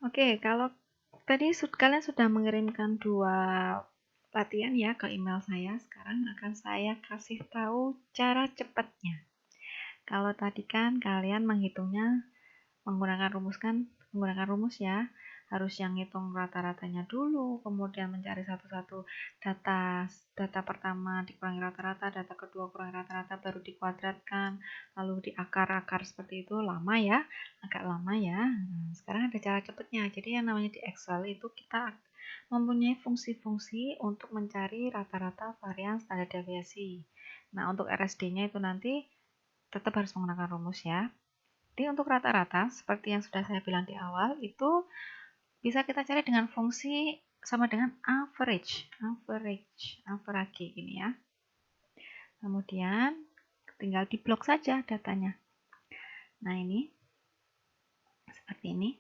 Oke, kalau tadi kalian sudah mengirimkan 2 latihan ya ke email saya, sekarang akan saya kasih tahu cara cepatnya. Kalau tadi kan kalian menghitungnya menggunakan rumus ya, harus yang ngitung rata-ratanya dulu, kemudian mencari satu-satu data pertama dikurangi rata-rata, data kedua kurangi rata-rata, baru dikuadratkan, lalu diakar-akar seperti itu, lama ya, agak lama ya. Nah, sekarang ada cara cepatnya. Jadi yang namanya di Excel itu kita mempunyai fungsi-fungsi untuk mencari rata-rata varian standar deviasi. Nah, untuk RSD-nya itu nanti tetap harus menggunakan rumus ya. Jadi untuk rata-rata, seperti yang sudah saya bilang di awal, itu bisa kita cari dengan fungsi sama dengan average gini ya. Kemudian tinggal diblok saja datanya. Nah ini, seperti ini.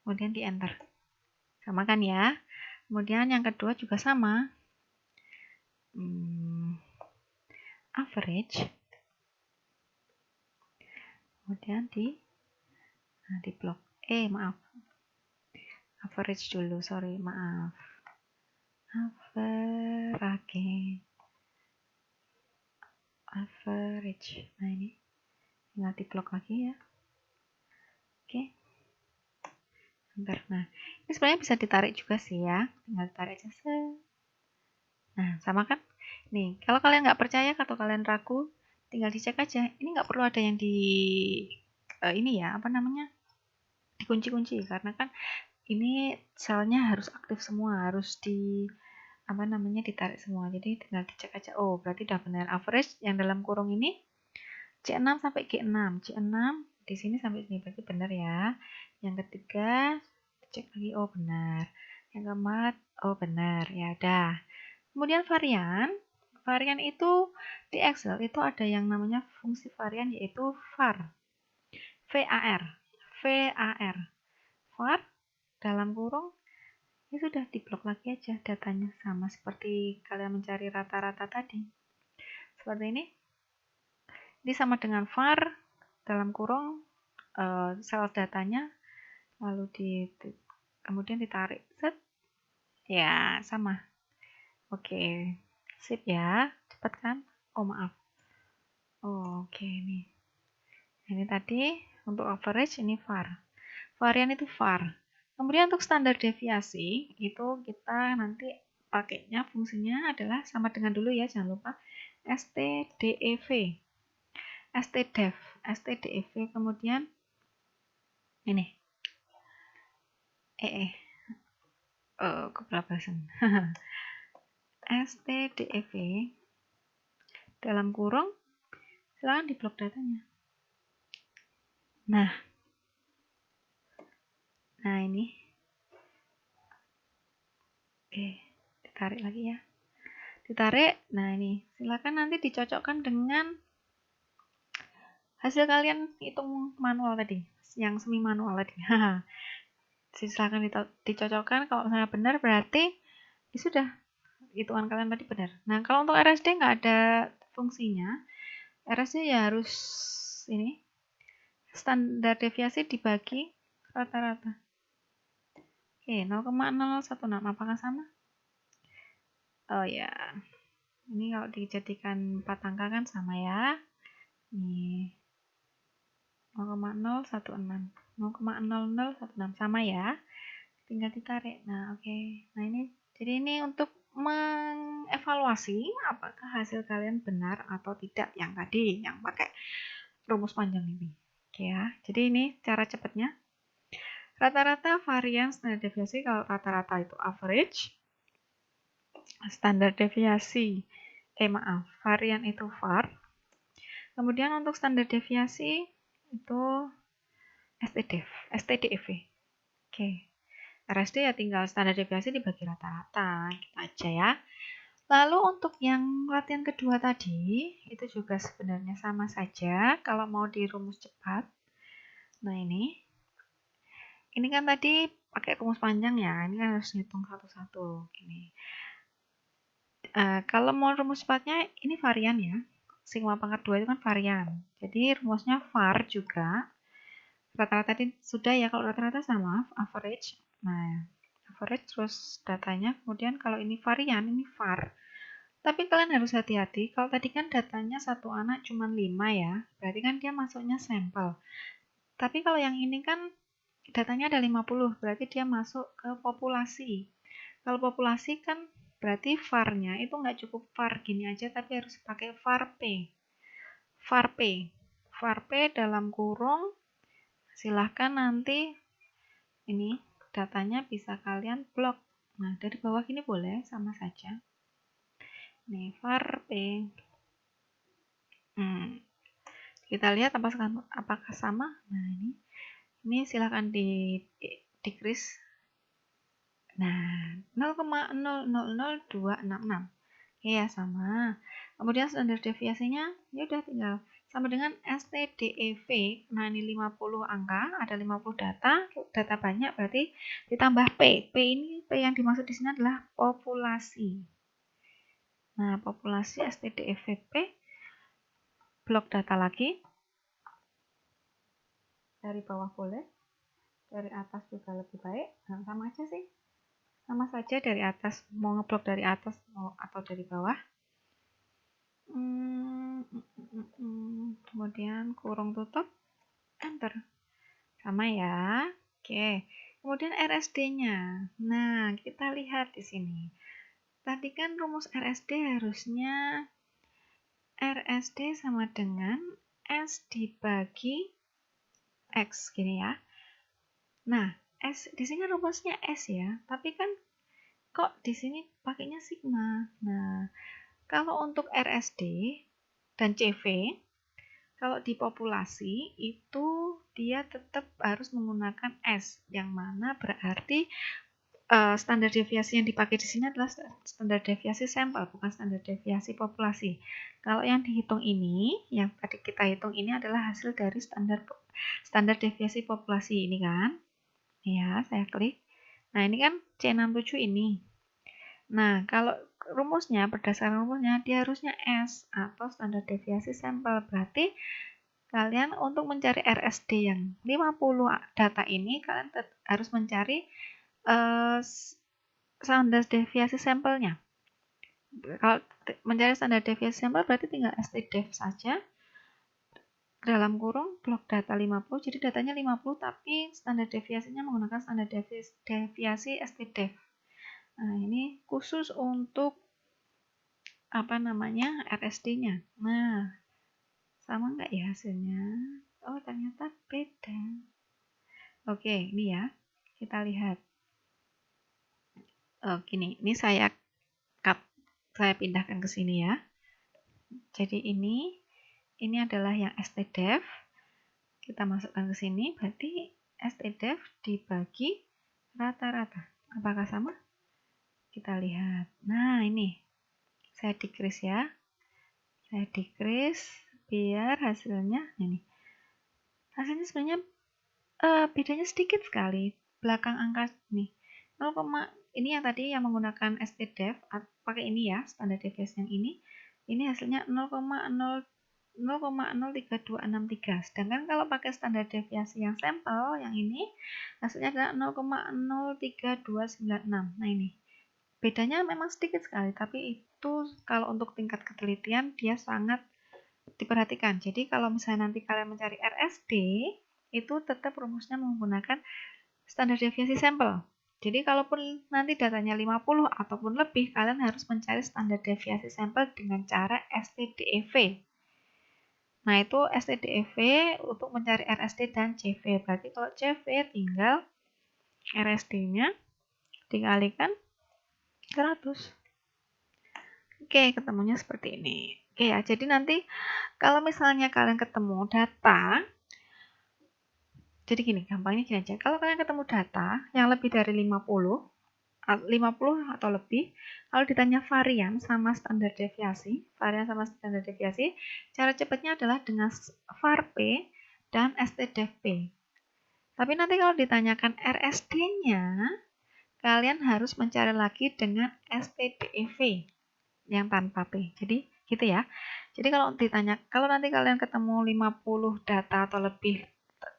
Kemudian di enter. Sama kan ya. Kemudian yang kedua juga sama. Average. Kemudian di blok. Maaf. Average dulu, sorry, maaf. Average. Nah ini tinggal di blok lagi ya. Oke. Bentar. Nah, ini sebenarnya bisa ditarik juga sih ya. Tinggal ditarik aja. Nah, sama kan? Nih, kalau kalian nggak percaya atau kalian ragu, tinggal dicek aja. Ini nggak perlu ada yang ini ya, apa namanya? Dikunci-kunci karena kan ini selnya harus aktif semua, harus ditarik semua. Jadi tinggal dicek aja. Oh, berarti udah benar. Average yang dalam kurung ini C6 sampai G6. C6 di sini sampai sini berarti benar ya. Yang ketiga cek lagi, oh benar. Yang keempat, oh benar. Ya udah. Kemudian varian itu di Excel itu ada yang namanya fungsi varian yaitu var. VAR. VAR. var dalam kurung ini sudah diblok lagi aja datanya sama seperti kalian mencari rata-rata tadi. Seperti ini. Ini sama dengan var dalam kurung sel datanya lalu kemudian ditarik set ya sama. Oke, sip ya, cepat kan? Oh maaf. Oke nih, ini tadi untuk average ini var, varian itu var. Kemudian untuk standar deviasi itu kita nanti pakainya fungsinya adalah sama dengan dulu ya, jangan lupa stdev, stdev, kemudian ini kebablasan. stdev dalam kurung silakan diblok datanya. Nah ini oke, ditarik lagi ya, ditarik. Nah ini silakan nanti dicocokkan dengan hasil kalian hitung manual tadi, yang semi manual tadi. Silakan dicocokkan, kalau misalnya benar berarti ya sudah, hitungan kalian tadi benar. Nah kalau untuk RSD nggak ada fungsinya, RSD ya harus ini standar deviasi dibagi rata-rata. Oke, 0,016 apakah sama? Oh ya, ini kalau dijadikan 4 angka kan sama ya. Nih 0,016 0,0016 sama ya, tinggal ditarik. Nah oke, nah ini jadi ini untuk mengevaluasi apakah hasil kalian benar atau tidak yang tadi yang pakai rumus panjang ini. Oke ya, jadi ini cara cepatnya. Rata-rata varian standar deviasi, kalau rata-rata itu average, standar deviasi varian itu var. Kemudian untuk standar deviasi itu stdev. Oke. RSD ya tinggal standar deviasi dibagi rata-rata, gitu aja ya. Lalu untuk yang latihan kedua tadi, itu juga sebenarnya sama saja kalau mau di rumus cepat. Nah ini kan tadi pakai rumus panjang ya, ini kan harus ngitung satu-satu. Gini. Kalau mau rumus cepatnya, ini varian ya. Sigma pangkat 2 itu kan varian. Jadi rumusnya var juga. Rata-rata tadi sudah ya, kalau rata-rata sama average. Nah, average terus datanya, kemudian kalau ini varian, ini var. Tapi kalian harus hati-hati, kalau tadi kan datanya satu anak cuma 5 ya, berarti kan dia masuknya sampel. Tapi kalau yang ini kan datanya ada 50, berarti dia masuk ke populasi. Kalau populasi kan berarti var-nya itu nggak cukup var gini aja, tapi harus pakai var P. Var P. Var P dalam kurung, silahkan nanti ini datanya bisa kalian blok. Nah, dari bawah ini boleh, sama saja. Nih, var P. Kita lihat apakah sama. Nah, ini silahkan decrease. Nah, 0,000266. Ya, sama. Kemudian standar deviasinya ya udah tinggal sama dengan STDEV. Nah, ini 50 angka, ada 50 data banyak berarti ditambah P. P yang dimaksud di sini adalah populasi. Nah, populasi STDEV P, blok data lagi. Dari bawah boleh, dari atas juga lebih baik. Nah, sama aja sih. Sama saja dari atas, mau ngeblok dari atas atau dari bawah. Kemudian kurung tutup, enter. Sama ya. Oke. Kemudian RSD-nya. Nah, kita lihat di sini. Tadi kan rumus RSD harusnya RSD sama dengan S dibagi X gini ya. Nah, S di sini rumusnya S ya, tapi kan kok di sini pakainya sigma. Nah, kalau untuk RSD dan CV, kalau di populasi itu dia tetap harus menggunakan S, yang mana berarti standar deviasi yang dipakai di sini adalah standar deviasi sampel, bukan standar deviasi populasi. Kalau yang dihitung ini, yang tadi kita hitung ini adalah hasil dari standar deviasi populasi ini kan. Ya, saya klik. Nah, ini kan C67 ini. Nah, kalau rumusnya, berdasarkan rumusnya, dia harusnya S atau standar deviasi sampel. Berarti kalian untuk mencari RSD yang 50 data ini, kalian harus mencari standar deviasi sampelnya. Kalau mencari standar deviasi sampel berarti tinggal stdef saja. Dalam kurung blok data 50, jadi datanya 50 tapi standar deviasinya menggunakan standar deviasi stdef. Nah, ini khusus untuk RSD-nya. Nah, sama nggak ya hasilnya? Oh, ternyata beda. Oke, ini ya. Kita lihat. Gini, ini saya pindahkan ke sini ya. Jadi ini adalah yang stdef. Kita masukkan ke sini, berarti stdef dibagi rata-rata. Apakah sama? Kita lihat. Nah, ini saya decrease ya. Saya decrease biar hasilnya ini. Hasilnya sebenarnya bedanya sedikit sekali. Belakang angka nih. 0, ini yang tadi yang menggunakan stdef, pakai ini ya, standar deviasi yang ini. Ini hasilnya 0,03263. Sedangkan kalau pakai standar deviasi yang sampel, yang ini, hasilnya adalah 0,03296. Nah, ini. Bedanya memang sedikit sekali, tapi itu kalau untuk tingkat ketelitian, dia sangat diperhatikan. Jadi, kalau misalnya nanti kalian mencari RSD, itu tetap rumusnya menggunakan standar deviasi sampel. Jadi kalaupun nanti datanya 50 ataupun lebih, kalian harus mencari standar deviasi sampel dengan cara STDEV. Nah, itu STDEV untuk mencari RSD dan CV. Berarti kalau CV tinggal RSD-nya dikalikan 100. Oke, ketemunya seperti ini. Oke ya, jadi nanti kalau misalnya kalian ketemu data, jadi gini, gampangnya gini aja. Kalau kalian ketemu data yang lebih dari 50 atau lebih, kalau ditanya varian sama standar deviasi, cara cepatnya adalah dengan var P dan STDEV. Tapi nanti kalau ditanyakan RSD-nya, kalian harus mencari lagi dengan STDEV yang tanpa P. Jadi gitu ya. Jadi kalau nanti kalian ketemu 50 data atau lebih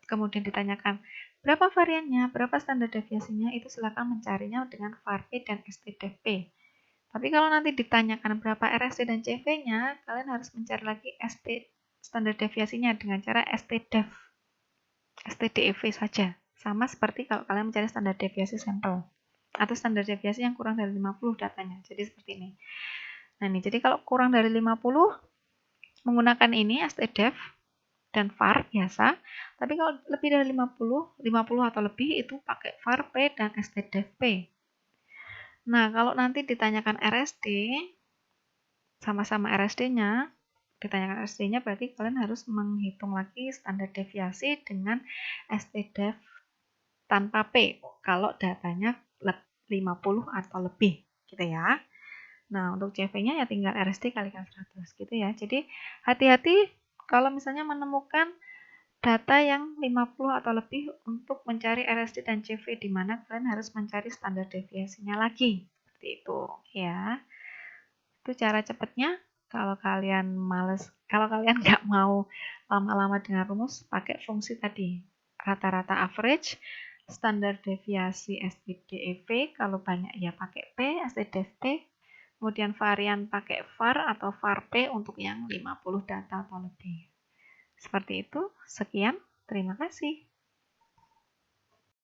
kemudian ditanyakan berapa variannya, berapa standar deviasinya, itu silakan mencarinya dengan var P dan ST-def P. Tapi kalau nanti ditanyakan berapa RST dan CV-nya, kalian harus mencari lagi ST standar deviasinya dengan cara ST-def, ST-DEV saja. Sama seperti kalau kalian mencari standar deviasi sampel atau standar deviasi yang kurang dari 50 datanya. Jadi seperti ini. Nah, ini jadi kalau kurang dari 50 menggunakan ini ST-def dan var biasa. Tapi kalau lebih dari 50 atau lebih itu pakai var P dan ST-def P. Nah, kalau nanti ditanyakan RSD, sama-sama RSD-nya, ditanyakan RSD-nya berarti kalian harus menghitung lagi standar deviasi dengan ST-def tanpa P, kalau datanya 50 atau lebih, gitu ya. Nah, untuk CV-nya ya tinggal RSD kalikan 100, gitu ya. Jadi, hati-hati kalau misalnya menemukan data yang 50 atau lebih untuk mencari RSD dan CV, di mana kalian harus mencari standar deviasinya lagi. Seperti itu, ya. Itu cara cepatnya. Kalau kalian nggak mau lama-lama dengan rumus, pakai fungsi tadi. Rata-rata average, standar deviasi ST-DEV, kalau banyak ya pakai P, ST-def P, kemudian varian pakai var atau var P untuk yang 50 data atau lebih. Seperti itu, sekian, terima kasih.